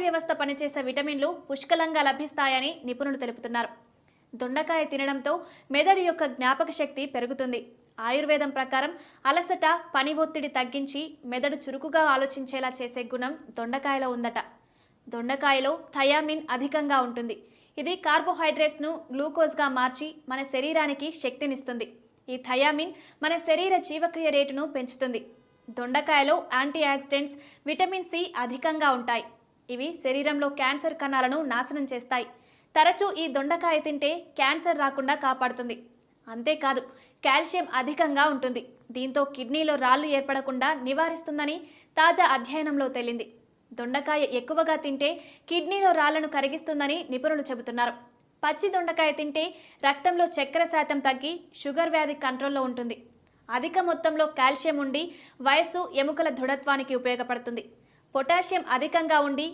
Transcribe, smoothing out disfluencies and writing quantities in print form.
వ్యవస్థ పనిచేసే విటమిన్లు పుష్కలంగా లభిస్తాయని నిపుణులు తెలుపుతున్నారు. దొండకాయ తినడంతో మెదడు యొక్క జ్ఞాపక శక్తి పెరుగుతుంది. ఆయుర్వేదం ప్రకారం అలసట, పని ఒత్తిడి తగ్గించి మెదడు చురుకుగా ఆలోచించేలా చేసే గుణం దొండకాయలో ఉందట. దొండకాయలో థయామిన్ అధికంగా ఉంటుంది. ఇది కార్బోహైడ్రేట్స్ను గ్లూకోజ్గా మార్చి మన శరీరానికి శక్తినిస్తుంది. ఈ థయామిన్ మన శరీర జీవక్రియ రేటును పెంచుతుంది. దొండకాయలో యాంటీ ఆక్సిడెంట్స్, విటమిన్ సి అధికంగా ఉంటాయి. ఇవి శరీరంలో క్యాన్సర్ కణాలను నాశనం చేస్తాయి. తరచూ ఈ దొండకాయ తింటే క్యాన్సర్ రాకుండా కాపాడుతుంది. అంతేకాదు, కాల్షియం అధికంగా ఉంటుంది. దీంతో కిడ్నీలో రాళ్లు ఏర్పడకుండా నివారిస్తుందని తాజా అధ్యయనంలో తేలింది. దొండకాయ ఎక్కువగా తింటే కిడ్నీలో రాళ్లను కరిగిస్తుందని నిపుణులు చెబుతున్నారు. పచ్చి దొండకాయ తింటే రక్తంలో చక్కెర శాతం తగ్గి షుగర్ వ్యాధి కంట్రోల్లో ఉంటుంది. అధిక మొత్తంలో కాల్షియం ఉండి వయస్సు, ఎముకల దృఢత్వానికి ఉపయోగపడుతుంది. పొటాషియం అధికంగా ఉండి